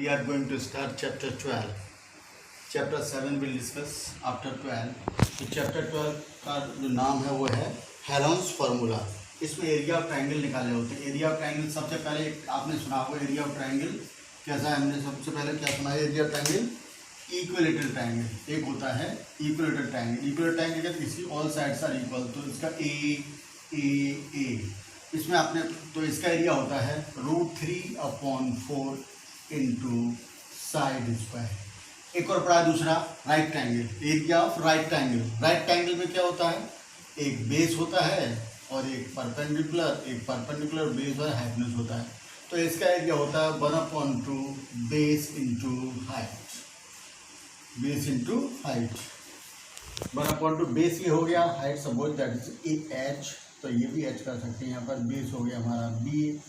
we are going to start chapter 12. Chapter 7 will discuss after 12. तो chapter 12 का जो नाम है वो है हेरोन्स फार्मूला। इसमें एरिया ऑफ ट्रायंगल निकाले होते हैं। एरिया ऑफ ट्रायंगल सबसे पहले आपने सुना होगा एरिया ऑफ ट्रायंगल कैसा है। हमने सबसे पहले क्या सुना है area of triangle, equilateral triangle. एक होता है इक्विलेटरल ट्रायंगल। इक्विलेटरल ट्रायंगल कहते हैं इसकी ऑल साइड्स आर इक्वल, तो इसका ए इसमें आपने तो इसका एरिया होता है √3/4 इंटू साइड स्क्वायर। एक और पड़ा दूसरा right triangle, area of right triangle. Right triangle में क्या होता है, एक बेस होता है और एक परपेंडिकुलर बेस और हाइपोटेन्यूज होता है। तो इसका एरिया होता है 1/2 base into height. Base into height 1/2 base ये हो गया, height suppose that is H, तो ये भी एच कर सकते हैं। यहाँ पर बेस हो गया हमारा बी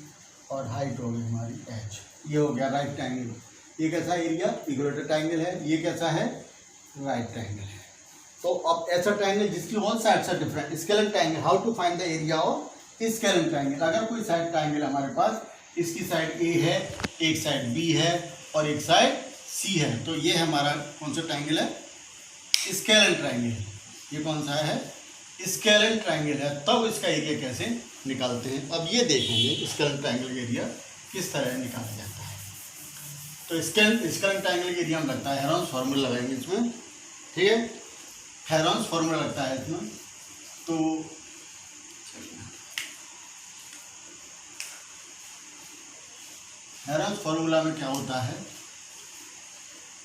और हाइट हो गई हमारी एच। ये हो गया राइट ट्रायंगल। ये कैसा एरिया इक्विलेटरल ट्रायंगल है, ये कैसा है राइट ट्रायंगल है। तो अब ऐसा ट्रायंगल जिसकी all sides are different, scalar triangle. How to find the area of scalar triangle. अगर कोई साइड ट्रायंगल हमारे पास, इसकी साइड ए है, एक साइड बी है और एक साइड सी है, तो ये हमारा कौन सा ट्रायंगल है, स्केलर ट्रायंगल। ये कौन सा है, स्केलर ट्रायंगल है। तब इसका एरिया कैसे निकालते हैं, अब ये देखेंगे स्केलर ट्रायंगल का एरिया किस तरह निकाला जाता है। तो स्केलर ट्रायंगल का एरिया हम लगता है हेरोन्स फार्मूला लगाएंगे इसमें, ठीक है। हेरोन्स फार्मूला लगता है इसमें। तो हेरोन्स फार्मूला में क्या होता है,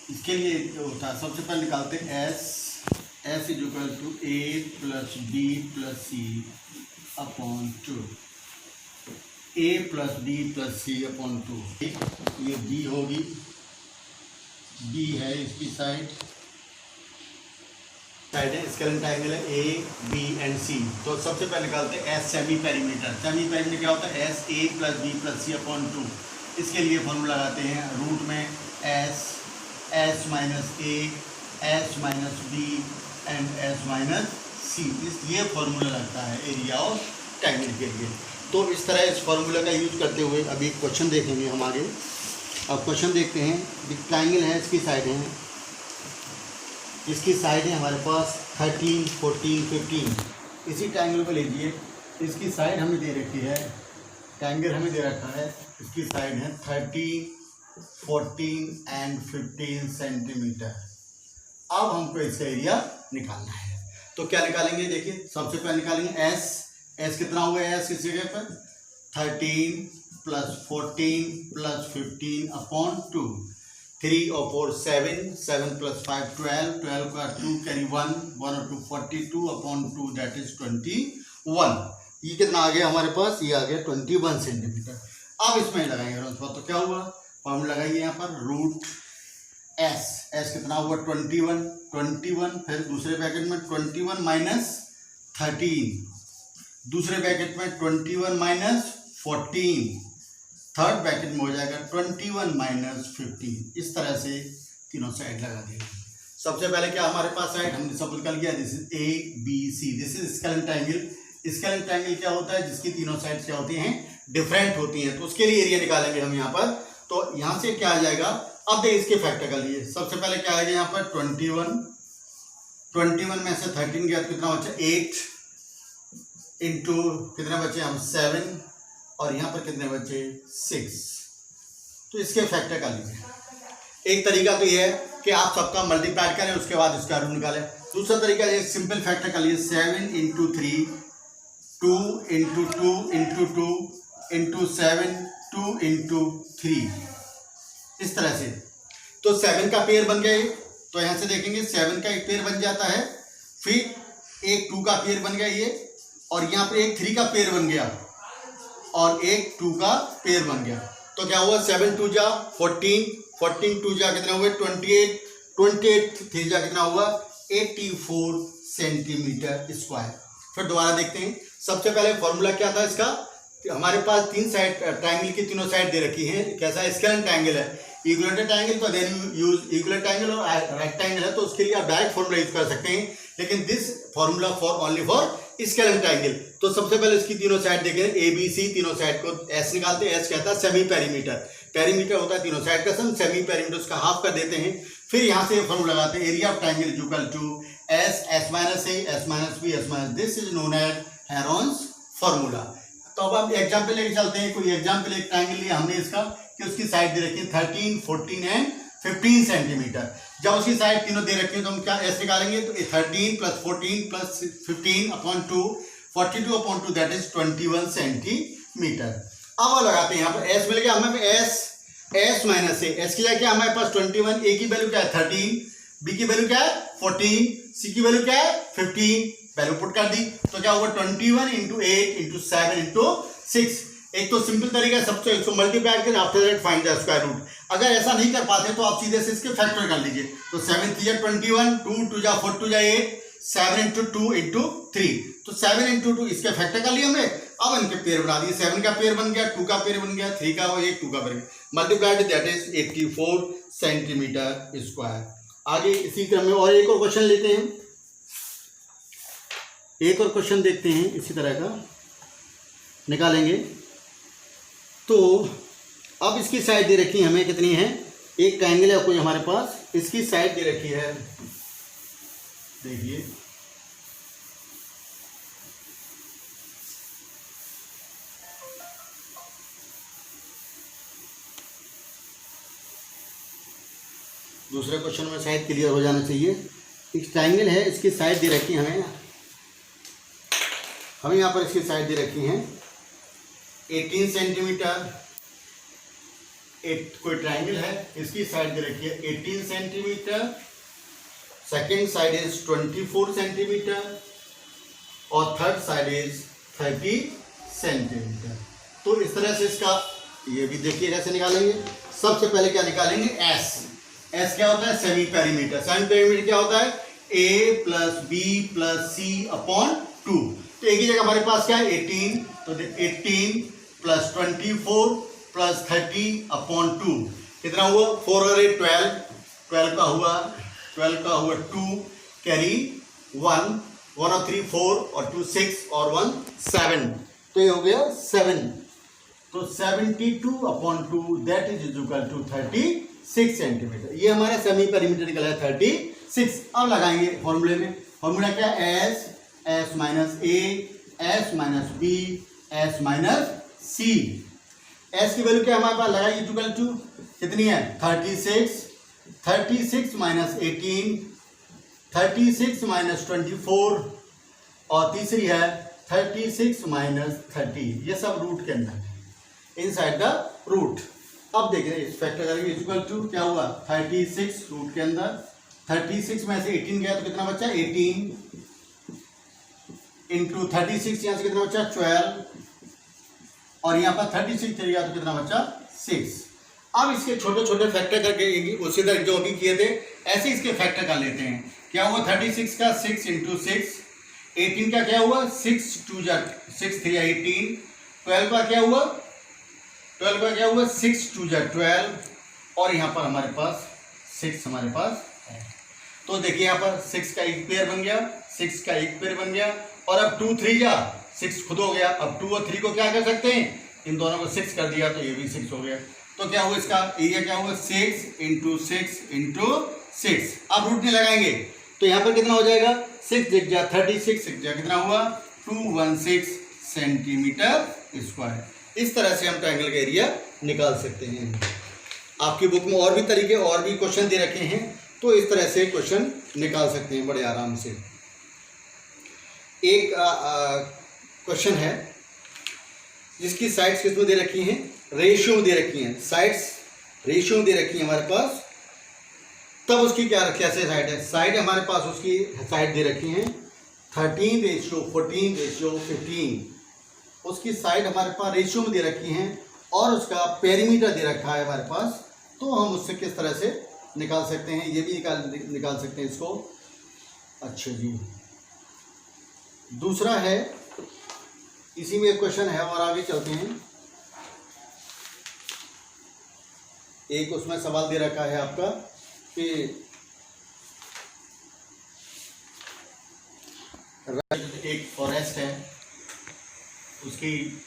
इसके लिए होता है सबसे पहले निकालते हैं S is equal to A plus B plus C upon 2। A plus B plus C upon 2। ये B होगी, B है इसकी साइड है, स्केलर ट्रायंगल है A B एंड C। तो सबसे पहले निकालते हैं S semi perimeter. Semi perimeter क्या होता है, S A plus B plus C upon 2। इसके लिए फॉर्मूला लगाते हैं रूट में S minus A, S minus B and S minus C। ये फॉर्मूला लगता है एरिया ऑफ ट्रायंगल के लिए। तो इस तरह इस फॉर्मूला का यूज करते हुए अभी क्वेश्चन देखेंगे हम आगे। अब क्वेश्चन देखते हैं। ट्रायंगल है, इसकी साइड है, इसकी साइड है हमारे पास 13, 14, 15। इसी ट्रायंगल को लीजिए, इसकी साइड हमें दे रखी है, ट्रायंगल हमें दे रखा है, इसकी साइड है 13, 14 एंड 15 सेंटीमीटर। अब हमको इसका एरिया निकालना है, तो क्या निकालेंगे, देखिए सबसे पहले निकालेंगे S कितना हुआ है, S किस जगह पर 13 प्लस 14 प्लस 15 अपॉन 2। 3 और 4 7 प्लस 5 12 का 2 कैरी 1 और 2 42 अपॉन 2 दैट इज 21। ये कितना आ गया हमारे पास, ये आ गया 21 सेंटीमीटर। अब इसमें लगाएंगे तो क्या हुआ, फॉर्मूला लगाइए यहाँ पर रूट S कितना हुआ 21, फिर दूसरे ब्रैकेट में 21 माइनस 13, दूसरे ब्रैकेट में 21 माइनस 14, थर्ड ब्रैकेट में हो जाएगा 21 माइनस 15। इस तरह से तीनों साइड लगा देंगे। सबसे पहले क्या हमारे पास साइड हमने सब निकल गया, this is A B C, this is scalar triangle. Scalar triangle क्या होता है, जिसकी तीनों साइड्स क्या होती हैं, डिफरेंट होती हैं। तो उसके लिए एरिया निकालेंगे हम यहाँ पर। तो यहाँ से क्या आ जाएगा, अब देखिए इसके फैक्टर कर लिए। सबसे पहले क्या आएगा यहाँ पर 21 में से 13 गया, कितना बचा 8 इंटू कितने बचे हम 7 और यहाँ पर कितने बचे 6। तो इसके फैक्टर कर लीजिए। एक तरीका तो ये है कि आप सबका मल्टीप्लाई करें, उसके बाद इसका रूट निकालें। दूसरा तरीका एक सिंपल फैक्टर कर लीजिए, 7 into 3, 2 into 2 into 2 into 7, 2 into 3, इस तरह से। तो 7 का पेयर बन गया, तो यहाँ से देखेंगे 7 का एक पेयर बन जाता है, फिर एक 2 का पेयर बन गया ये, और यहाँ पर एक 3 का पेयर बन गया और एक 2 का पेयर बन गया। तो क्या हुआ 7 2 जा 14 2 जा कितना हुआ 28 3 जा कितना हुआ 84 सेंटीमीटर स्क्वायर। फिर दोबारा देखते हैं। सबसे पहले फॉर्मूला क्या था इसका, हमारे पास तीन साइड ट्रायंगल की तीनों साइड दे रखी है। कैसा स्केलर ट्रायंगल है, इक्विलेटरल ट्रायंगल, तो देन यूज इक्विलेटरल ट्रायंगल और राइट ट्रायंगल है, तो उसके लिए आप डायरेक्ट फॉर्मूला यूज कर सकते हैं। लेकिन this formula for only for scalar triangle. तो सबसे पहले इसकी तीनों साइड देखें, ए बी सी, तीनों साइड को एस निकालते हैं। एस कहता है सेमी पेरीमीटर। पेरीमीटर होता है तीनों साइड का सम, सेमी पेरीमीटर उसका हाफ कर देते हैं। फिर यहाँ से फॉर्मूला लगाते हैं, area of triangle is equal to S S minus A S minus B S minus, this is known as Heron's formula. तो अब हम एग्जाम्पल लेके चलते हैं। कोई एग्जाम्पल एक ट्रायंगल लिया हमने इसका कि उसकी साइड दे रखी है 13, 14 एंड 15 सेंटीमीटर। जब उसकी साइड तीनों दे रखी है तो हम क्या एस निकालेंगे, तो 13 plus 14 plus 15 upon 2, 42 upon 2 that is 21 centimetre. अब लगाते हैं, यहाँ पर एस मिल गया हमें, एस माइनस ए, एस की जगह क्या हमारे पास 21, ए की वैल्यू क्या है 13, बी की वैल्यू क्या है 14, सी की वैल्यू क्या है 15, वैल्यू पुट कर दी तो क्या होगा 21 इंटू 8 इंटू 7 इंटू 6। एक तो सिंपल तरीका है, सबसे इसको मल्टीप्लाई करके after that find the square root. अगर ऐसा नहीं कर पाते तो आप सीधे से इसके फैक्टर कर लीजिए। तो 7 3 21, 2 2 जा 4 2 जा 8, 7 इंटू 2 इंटू 3, तो 7 इंटू 2 इसके फैक्टर कर लिए हमने। अब इनके पेयर बना दिए, 7 का पेयर बन गया, 2 का पेयर बन गया, 3 का और 1 2 का pair, multiplied that is 84 centimetre square. आगे इसी क्रम में और एक और क्वेश्चन लेते हैं, एक और क्वेश्चन देखते हैं इसी तरह का निकालेंगे। तो अब इसकी साइड दे रखी है हमें कितनी है, एक ट्रायंगल है कोई हमारे पास, इसकी साइड दे रखी है, देखिए दूसरे क्वेश्चन में शायद क्लियर हो जाना चाहिए। एक ट्रायंगल है, इसकी साइड दे रखी है हमें यहाँ पर इसकी साइड दे रखी है 18 सेंटीमीटर। कोई ट्रायंगल है, इसकी साइड दे रखी है 18 centimetre, second side is 24 centimetre और थर्ड साइड इज 30 सेंटीमीटर। तो इस तरह से इसका ये भी देखिए कैसे निकालेंगे। सबसे पहले क्या निकालेंगे, एस। एस क्या होता है, सेमी पेरीमीटर। सेमी पेरीमीटर क्या होता है, ए प्लस बी प्लस सी अपॉन 2। तो एक ही जगह हमारे पास क्या है 18, तो 18 प्लस 24 प्लस 30 अपॉन 2 कितना हुआ 4 और 8 12, 12 का हुआ 2 कैरी 1 और 3 4 और 2 6 और 1 7, तो ये हो गया 7। तो 72 upon 2 that is equal to 36 centimetre. ये हमारा सेमी पेरीमीटर निकला है 36। अब लगाएंगे फॉर्मूले में, फॉर्मूला क्या है, S minus A S minus B S minus C. S की वैल्यू क्या हमारे पास लगाई इक्वल टू कितनी है 36, 36 माइनस 18, 36 माइनस 24 और तीसरी है 36 माइनस 30। ये सब रूट के अंदर इनसाइड द रूट। अब देख रहे हैं इस फैक्टर करेंगे इक्वल टू क्या हुआ 36 रूट के अंदर, 36 में से 18 गया तो कितना बचा 18 इंटू 36, यहाँ से कितना बचा 12 और यहाँ पर 36 चल गया तो कितना बचा 6। अब इसके छोटे छोटे फैक्टर करके उसी तरह जो अभी किए थे ऐसे इसके फैक्टर कर लेते हैं। क्या हुआ 36 का 6 इंटू 6, 18 का क्या हुआ 6 2 जा 6 3 18, 12 का क्या हुआ 6 2 जा 12 और यहाँ पर हमारे पास 6 हमारे पास है। तो देखिए यहाँ पर 6 का एक पेयर बन गया, 6 का एक पेयर बन गया और अब 2 3 जा 6 खुद हो गया। अब 2 और 3 को क्या कर सकते हैं, इन दोनों को 6 कर दिया तो ये भी 6 हो गया। तो क्या हुआ इसका एरिया क्या हुआ 6 इंटू 6 इंटू 6। अब रूट नहीं लगाएंगे तो यहाँ पर कितना हो जाएगा 6 6 जा 36, 6 जा कितना हुआ 216 सेंटीमीटर स्क्वायर। इस तरह से हम ट्रायंगल का एरिया निकाल सकते हैं। आपकी बुक में और भी तरीके और भी क्वेश्चन दे रखे हैं तो इस तरह से क्वेश्चन निकाल सकते हैं बड़े आराम से। एक क्वेश्चन है जिसकी साइड्स किसमें दे रखी हैं, रेशियो में दे रखी हैं, साइड्स रेशियो में दे रखी हैं हमारे पास। तब उसकी क्या कैसे साइड है, साइड हमारे पास उसकी साइड दे रखी हैं 13:14:15, उसकी साइड हमारे पास रेशियो में दे रखी हैं और उसका पेरीमीटर दे रखा है हमारे पास। तो हम उससे किस तरह से निकाल सकते हैं, ये भी निकाल सकते हैं इसको। अच्छा जी, दूसरा है इसी में एक क्वेश्चन है और आगे चलते हैं। एक उसमें सवाल दे रखा है आपका कि एक फॉरेस्ट है, उसकी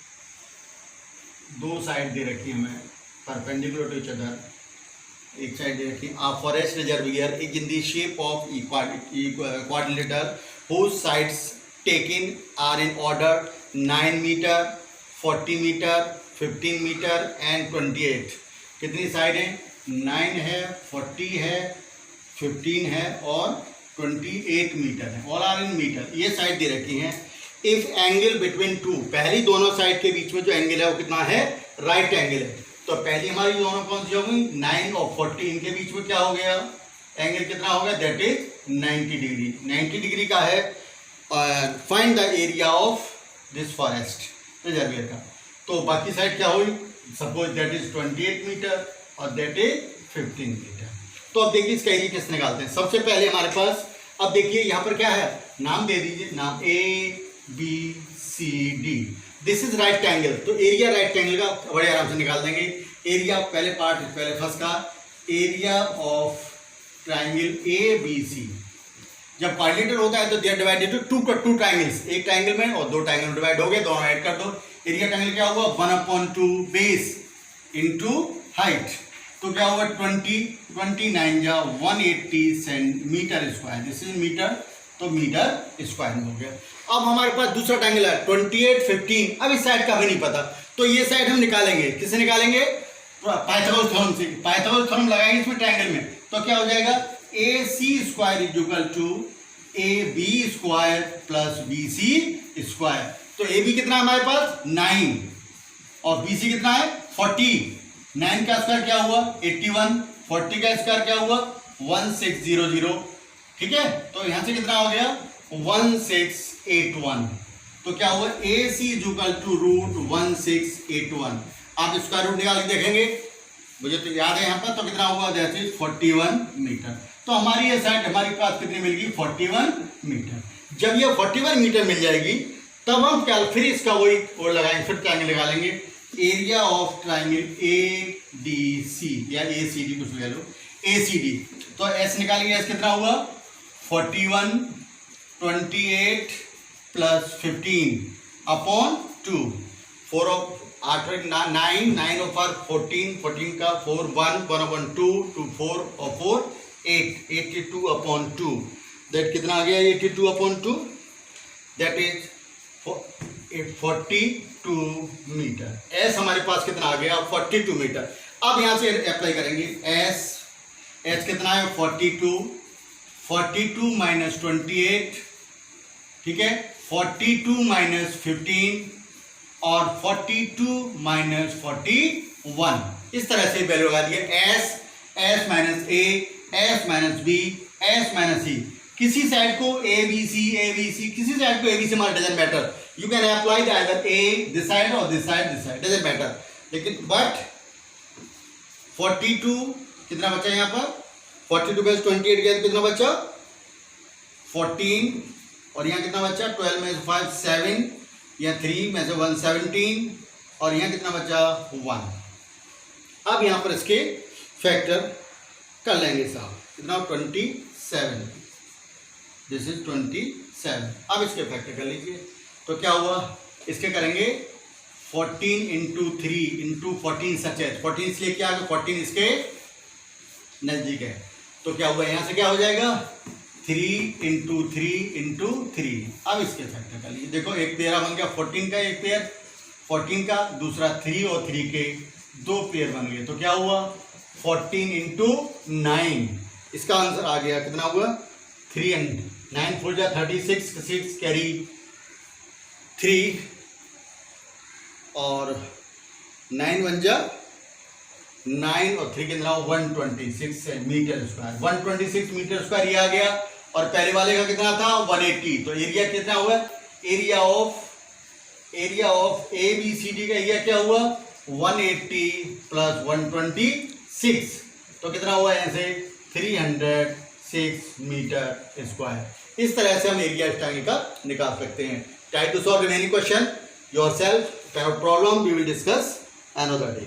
2 साइड दे रखी है हमें परपेंडिकुलर टू ईच अदर, एक साइड दे रखी। A forest reservoir is in the shape of quadrilateral whose sides taken are in order 9 metre, 40 metre, 15 metre and 28। कितनी साइड है? 9 है, 40 है, 15 है और 28 मीटर है। All are in metre. ये साइड दे रखी हैं। इफ एंगल बिटवीन टू, पहली दोनों साइड के बीच में जो एंगल है वो कितना है? राइट एंगल है। तो पहली हमारी दोनों कौन सी होगी? 9 और 40, इनके बीच में क्या हो गया? एंगल कितना हो गया? That is 90 degree. 90 डिग्री का है। Find the area of this forest reservoir का। तो बाकी साइड क्या हुई? सपोज दैट इज 28 मीटर और दैट इज 15 मीटर। तो अब देखिए इसका एरिया किस निकालते हैं। सबसे पहले हमारे पास, अब देखिए यहाँ पर क्या है, नाम दे दीजिए, नाम ABCD। This is right angle. तो एरिया राइट एंगल का बड़े आराम से निकाल देंगे। एरिया पहले पार्ट, पहले फर्स्ट का एरिया ऑफ ट्राइंगल ABC। जब क्वाड्रिलेटरल होता है तो they are divided to triangles. एक ट्राइंगल में और दो ट्राइंगल डिवाइड हो गए, दोनों ऐड कर दो। एरिया ट्राइंगल क्या हुआ? 1/2 बेस इंटू हाइट। तो क्या हुआ? 29 या 180 centimetre square. This is metre, तो मीटर स्क्वायर में हो गया। अब हमारे पास दूसरा ट्राइंगल है 28, 15। अब इस साइड का भी नहीं पता, तो ये साइड हम निकालेंगे। किससे निकालेंगे? पाइथागोरस थ्योरम से। पाइथागोरस थ्योरम लगाएंगे इसमें ट्राइंगल में, तो क्या हो जाएगा? AC square is equal to AB square plus BC square. तो AB कितना है हमारे पास? 9 और BC कितना है? 40। 9 का स्क्वायर क्या हुआ? 81। 40 का स्क्वायर क्या हुआ? 1600। ठीक है, तो यहां से कितना हो गया? 1681। तो क्या हुआ? AC is equal to root 1681। आप स्क्वायर रूट निकाल के देखेंगे, मुझे तो याद है यहाँ पर। तो कितना हुआ? That is 41 metre. तो हमारी ये साइड हमारे पास कितनी मिल गई? 41 मीटर। जब ये 41 मीटर मिल जाएगी तब हम क्या, फिर इसका वही और लगाएंगे, फिर ट्राइंगल लगा लेंगे। एरिया ऑफ ट्राइंगल ADC या ACD, कुछ ले लो, ACD। तो S निकालेंगे। S कितना हुआ? 41, 28 प्लस 15 अपॉन 2। 4 ऑफ 8 9, 9 ऑफ 14, 14 का 4 1/2, 2 4 और 4 8, 82 अपॉन 2। दैट कितना आ गया? 82 upon 2, that is 42 metre. S हमारे पास कितना आ गया? 42 मीटर। अब यहां से अप्लाई करेंगे। एस कितना है? 42 माइनस 28, ठीक है, 42 माइनस 15 और 42 माइनस 41। इस तरह से वैल्यू लगा दिया। S minus A, S minus B, S minus C. किसी साइड को ABC, किसी साइड को ABC मार, doesn't matter. You can apply either A this side और दिस साइड, डजंट मैटर। लेकिन बट 42 कितना बचा यहाँ पर? 42 में 28 गया तो कितना बचा? 14। और यहाँ कितना बचा? 12 में से 5 7 या 3 में से 1 17 और यहाँ कितना बचा? 1। अब यहाँ पर इसके फैक्टर कर लेंगे साहब। कितना? 27। This is 27। अब इसके फैक्टर कर लीजिए। तो क्या हुआ? इसके करेंगे 14 इंटू 3 इंटू 14 सच है। 14 इसलिए क्या? 14 इसके नजदीक है। तो क्या हुआ? यहाँ से क्या हो जाएगा? 3 इंटू 3 इंटू 3। अब इसके फैक्टर कर लीजिए। देखो एक पेयर बन गया 14 का, एक पेयर 14 का, दूसरा 3 और 3 के 2 पेयर बन गए। तो क्या हुआ? 14 इंटू 9। इसका आंसर आ गया कितना हुआ? 300। 9 4 जा 36, 6 कैरी 3 और 9 1 जा 9 और 3 कितना? 126 मीटर स्क्वायर। 126 मीटर स्क्वायर ये आ गया। और पहले वाले का कितना था? 180। तो एरिया कितना हुआ? एरिया ऑफ ABCD का एरिया क्या हुआ? 180 प्लस 126। तो कितना हुआ? यहाँ से 306 मीटर स्क्वायर। इस तरह से हम एरिया ट्रायंगल का निकाल सकते हैं। Try to solve remaining question yourself. If you have a problem, we will discuss another day.